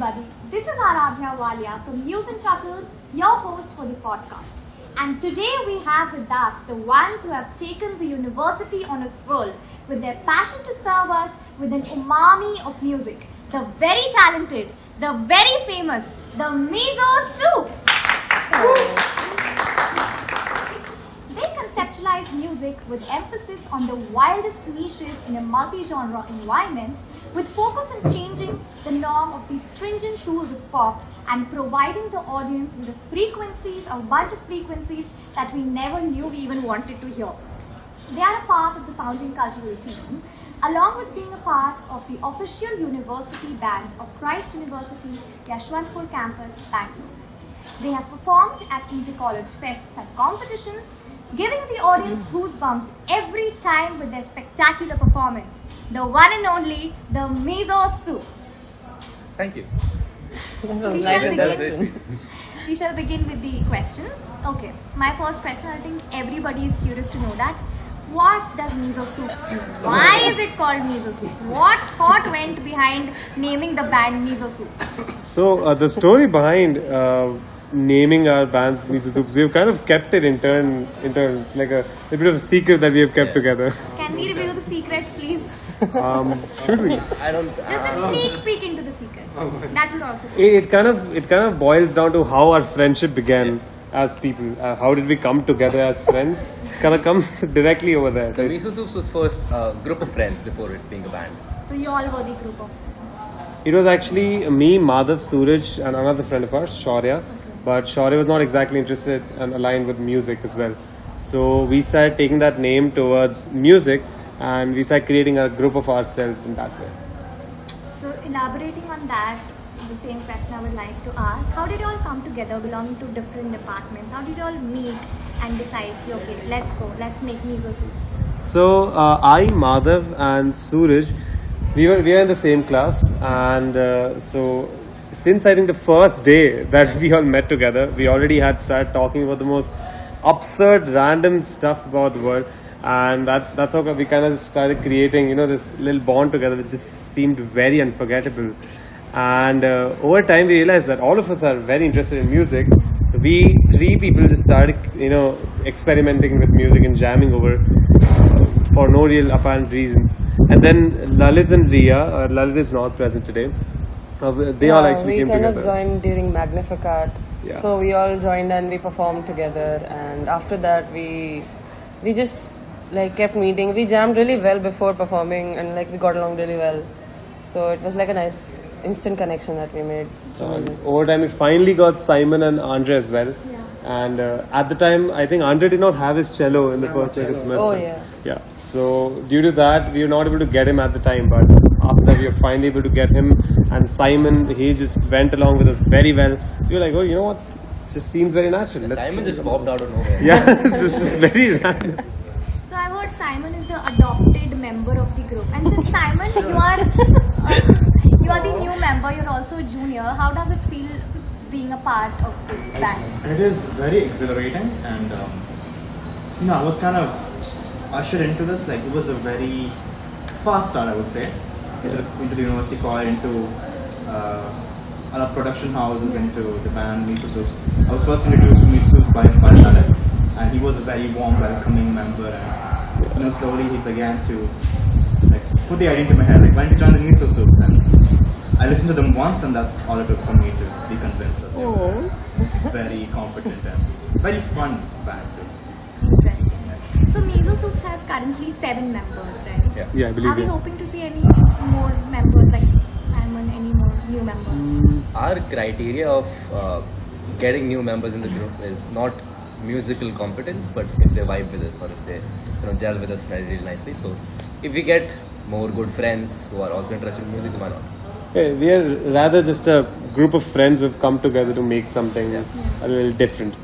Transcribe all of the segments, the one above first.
everybody. This is Aaraadhya from News and Chuckles, your host for the podcast. And today we have with us the ones who have taken the university on a swirl with their passion to serve us with an umami of music. The very talented, the very famous, the MisoSoups. They conceptualize music with emphasis on the wildest niches in a multi-genre environment, with focus on changing the norm of the stringent rules of pop and providing the audience with a bunch of frequencies that we never knew we even wanted to hear. They are a part of the founding cultural team, along with being a part of the official university band of Christ University, Yashwantpur campus, Bangalore. They have performed at inter-college fests and competitions, giving the audience goosebumps every time with their spectacular performance. The one and only, the MisoSoups. Thank you. We shall begin with the questions. Okay, my first question, I think everybody is curious to know that. What does MisoSoups mean? Why is it called MisoSoups? What thought went behind naming the band MisoSoups? So the story behind naming our bands MisoSoups, we've kind of kept it internal. It's like a bit of a secret that we have kept together. Can we reveal the secret, please? Should we? I don't. Just a sneak peek into the secret. That will also. It kind of boils down to how our friendship began as people. How did we come together as friends? Kind of comes directly over there. So MisoSoups was first a group of friends before it being a band. So you all were the group of friends. It was actually me, Madhav, Suraj, and another friend of ours, Shaurya. But Shaurya was not exactly interested and aligned with music as well. So we started taking that name towards music, and we started creating a group of ourselves in that way. So elaborating on that, the same question I would like to ask. How did you all come together belonging to different departments? How did you all meet and decide, okay, let's make MisoSoups? So I, Madhav and Suraj, we were in the same class, and so since I think the first day that we all met together, we already had started talking about the most absurd, random stuff about the world, and that's how we kind of started creating, this little bond together, which just seemed very unforgettable. And over time, we realized that all of us are very interested in music. So we three people just started, experimenting with music and jamming over for no real apparent reasons. And then Lalit and Riya, Lalit is not present today. They all actually came together. We kind of joined during Magnificat. Yeah. So we all joined and we performed together. And after that, we just kept meeting. We jammed really well before performing, and we got along really well. So it was a nice instant connection that we made. Over time, we finally got Simon and Andre as well. Yeah. And at the time, I think Andre did not have his cello in the first semester. Oh, yeah. Yeah. So due to that, we were not able to get him at the time. But after that, we were finally able to get him. And Simon, he just went along with us very well. So we were like, oh, you know what? It just seems very natural. Simon just popped out of nowhere. Yeah, it's just very random. So I heard Simon is the adopted member of the group. And since Simon, you are the new member, you're also a junior. How does it feel being a part of this band? It is very exhilarating, and I was kind of ushered into this. It was a very fast start, I would say, into the university choir, into other production houses, into the band MisoSoups. I was first introduced to MisoSoups by Lalit, and he was a very warm, welcoming member. And slowly he began to put the idea into my head. Why don't you join the MisoSoups? And I listened to them once, and that's all it took for me to be convinced that they were very competent and very fun band too. Interesting. So MisoSoups has currently 7 members, right? Yeah, I believe Are we it. hoping to see any more members like Simon, any more new members? Our criteria of getting new members in the group is not musical competence, but if they vibe with us or if they gel with us really nicely. So if we get more good friends who are also interested in music, why not? Yeah, we are rather just a group of friends who have come together to make something a little different,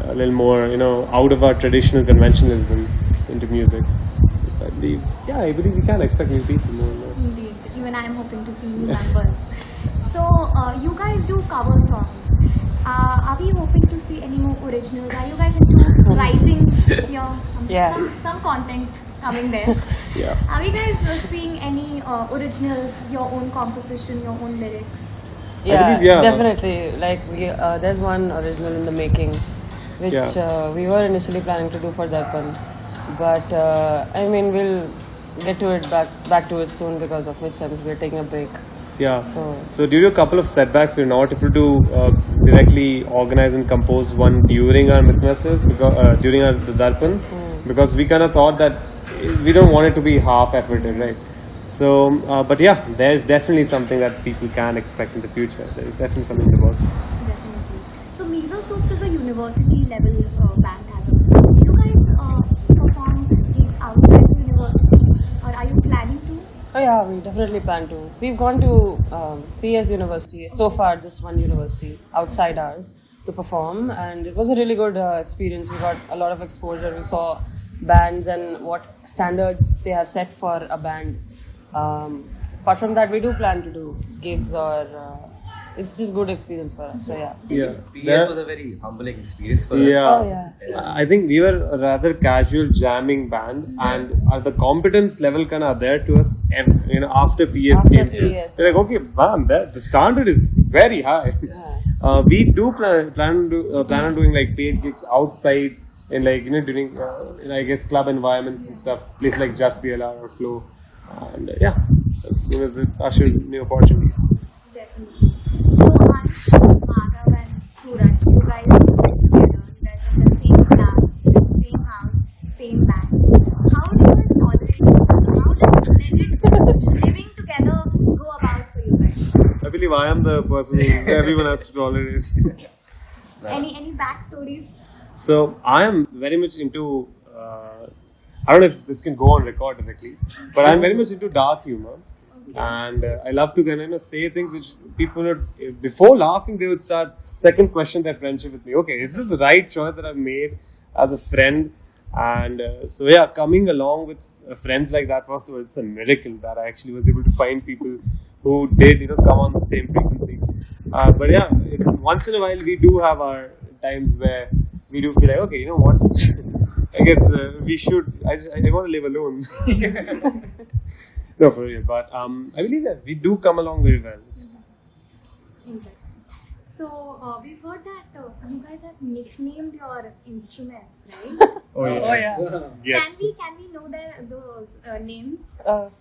a little more, out of our traditional conventionalism into music. So I believe we can expect new people more and more. Indeed. Even I am hoping to see new members. So you guys do cover songs. Are we hoping to see any more originals? Are you guys into writing some content coming there? Yeah. Are you guys seeing any originals, your own composition, your own lyrics? Yeah, believe, yeah. definitely. Like there's one original in the making, which we were initially planning to do for that one, but I mean we'll get to it back to it soon because of which sense we're taking a break. Yeah. So due to a couple of setbacks, we're not able to directly organize and compose one during our mid-semesters because during the Darpan, because we kind of thought that we don't want it to be half-efforted, right? So, but yeah, there's definitely something that people can expect in the future. There is definitely something in the works. Definitely. So MisoSoups is a university level band as of now. Do you guys perform gigs outside the university, or are you planning to? oh yeah, we definitely plan to. We've gone to PS University so far, just one university outside ours to perform, and it was a really good experience. We got a lot of exposure. We saw bands and what standards they have set for a band. Apart from that, we do plan to do gigs or it's just good experience for us. So yeah. Yeah. PS was a very humbling experience for us. Yeah. Oh yeah. I think we were a rather casual jamming band, and the competence level kind of there to us, after PS came through. PS. We're like, okay, man, the standard is very high. We do plan on doing like paid gigs outside in like during I guess club environments and stuff, places like Just BLR or Flow, and yeah, as soon as it ushers new opportunities. Definitely. So Ansh, Madhav and Suraj, you guys are together. You guys are in the same class, same house, same band. How do you tolerate? How does legit living together go about for you guys? I believe I am the person who everyone has to tolerate. Any backstories? So I am very much into. I don't know if this can go on record directly, but I'm very much into dark humor, and I love to kind of say things which people would, before laughing, they would start second question their friendship with me. Okay, is this the right choice that I've made as a friend? And so yeah, coming along with friends like that, first of all, it's a miracle that I actually was able to find people who did come on the same frequency. But yeah, it's once in a while we do have our times where we do feel like, okay, you know what? I guess we should. I want to live alone. No, for real. But I believe that we do come along very well. Interesting. So we've heard that you guys have nicknamed your instruments, right? Oh yes. Yes. Can we know those names?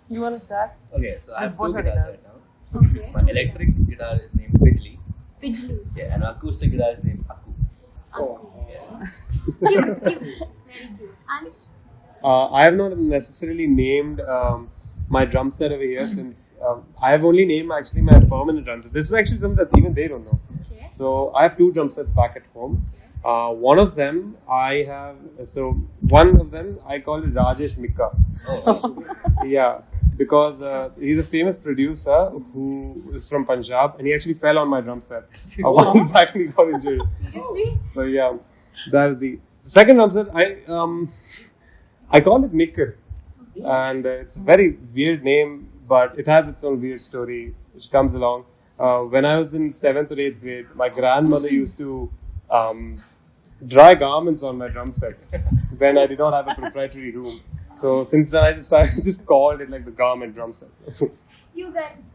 You want to start? Okay, so I have Both two are guitars guitars. right now. Okay. My electric guitar is named Bijli. Bijli. Yeah, and my acoustic guitar is named Aku. Yeah. Cute. Very cute. Ansh? I have not necessarily named my drum set over here since I have only named actually my permanent drum set. This is actually something that even they don't know. Okay. So I have two drum sets back at home. One of them I call it Rajesh Mikka. Oh, Yeah, because he's a famous producer who is from Punjab, and he actually fell on my drum set a while back and he got injured. Seriously? So yeah, that is the second drum set. I call it Nicker, and it's a very weird name, but it has its own weird story which comes along. When I was in 7th or 8th grade, my grandmother used to dry garments on my drum set when I did not have a proprietary room. So since then, I just called it like the garment drum set. You guys.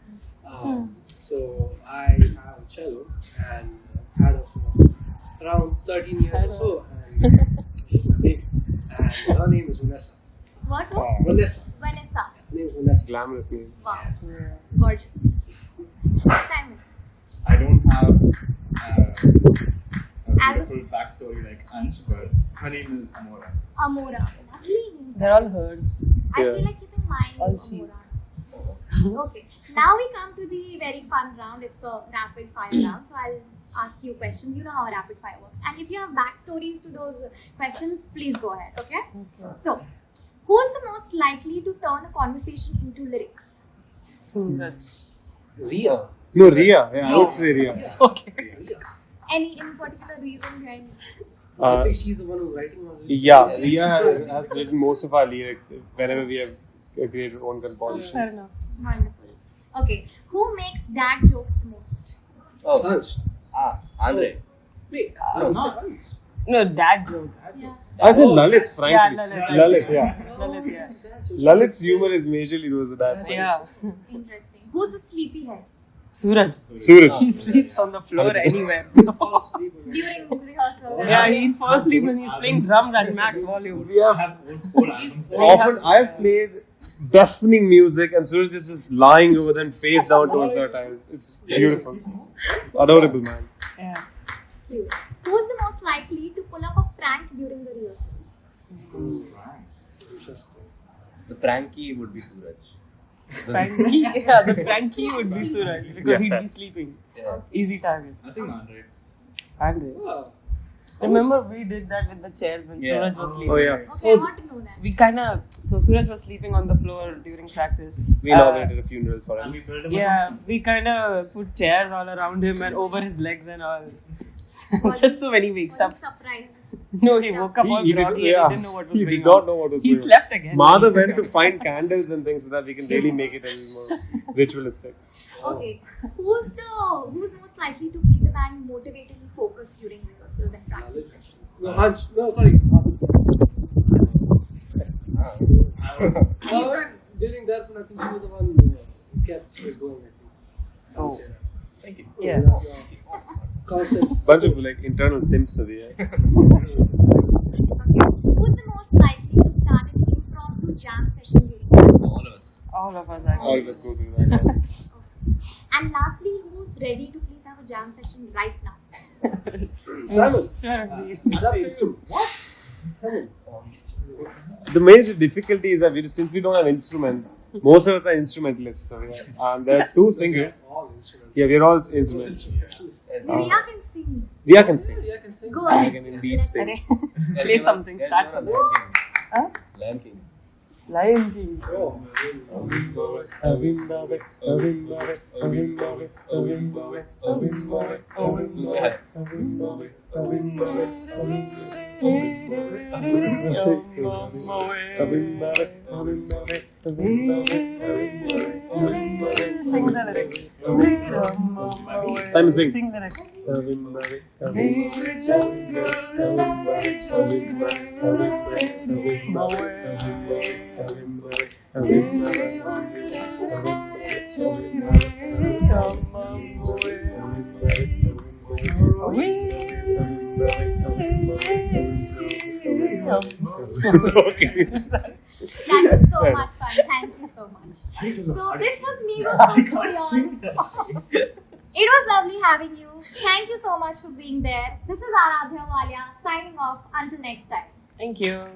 So I have a cello and had it for around 13 years or so. And her name is Vanessa. What? Vanessa. Vanessa. Her name is Vanessa. Glamorous name. Wow. Gorgeous. Simon. I don't have a As a- beautiful backstory like Ansh, but her name is Amora. Amora. Lovely names. They're all hers. I Yeah. feel like keeping mine All name she's. Amora. Okay. Now we come to the very fun round. It's a rapid fire round. So I'll ask you questions. You know how rapid fire works. And if you have backstories to those questions, please go ahead. Okay? So, who is the most likely to turn a conversation into lyrics? Suraj. Ria. No, Ria. Yeah, I would say Ria. Any particular reason behind? I think she's the one who's writing all this. Yeah, Ria has written most of our lyrics whenever we have created our own compositions. Fair enough. Wonderful. Okay. Who makes dad jokes the most? Oh, Ansh. Andre. Wait, no, not Ansh. No, dad jokes. Yeah. I said Lalit, frankly. Yeah, Lalit. Lalit, yeah. Lalit, yeah. Lalit's humor is majorly towards the bad side. Yeah. Interesting. Who's the sleepyhead? Suraj. Suraj. He sleeps on the floor anywhere. During rehearsal. Yeah, he falls asleep when he's playing drums at max volume. We have often I've played deafening music and Suraj is just lying over them face down towards our tiles. It's beautiful. Adorable man. Yeah. Cute. Who is the most likely to pull up a prank during the rehearsals? Interesting. The pranky would be Suraj. Pranky, yeah, the pranky would be Suraj because he'd be sleeping. Yeah. Easy target. I think Andre. Andre. Oh, Remember we did that with the chairs when Yeah. Suraj was sleeping. Oh yeah. Okay, I want to know that. We so Suraj was sleeping on the floor during practice. We inaugurated a funeral for him. Yeah, we kind of put chairs all around him and over his legs and all. Was Just so many weeks. Was he surprised? No, he woke up all He groggy and he didn't know what was he going did not on. know what was He going on. slept again. Madhav went to find candles and things so that we can really make it a little more ritualistic. Okay. Who's most likely to keep the band motivated and focused during rehearsals and practice sessions? no, Hunch. No, sorry. During that one, I think you were the one who kept us going. I think. Oh. Say that. Thank you. Yeah. Concept. Bunch of like internal simps of the Okay. Who's the most likely to start an impromptu jam session during rehearsals? All of us. All of us actually. All of us go through that. And lastly, who's ready to please have a jam session right now? Simon. Sure. That's you. What? Simon. The major difficulty is that since we don't have instruments, most of us are instrumentalists. So and there are two singers. All instruments. Yeah, we're all instrumentalists. Divya can sing. Diya can sing. Yeah, I can sing. Go I ahead. can indeed sing. Play something. Start something. Huh? Lion King. Lion King. Oh. Sing the lyrics. Simon, sing. Sing the lyrics. Okay. That was so much fun. Thank you so much. So this was MisoSoups Beyond. It was lovely having you. Thank you so much for being there. This is Aaaraadhya and Diya signing off. Until next time. Thank you.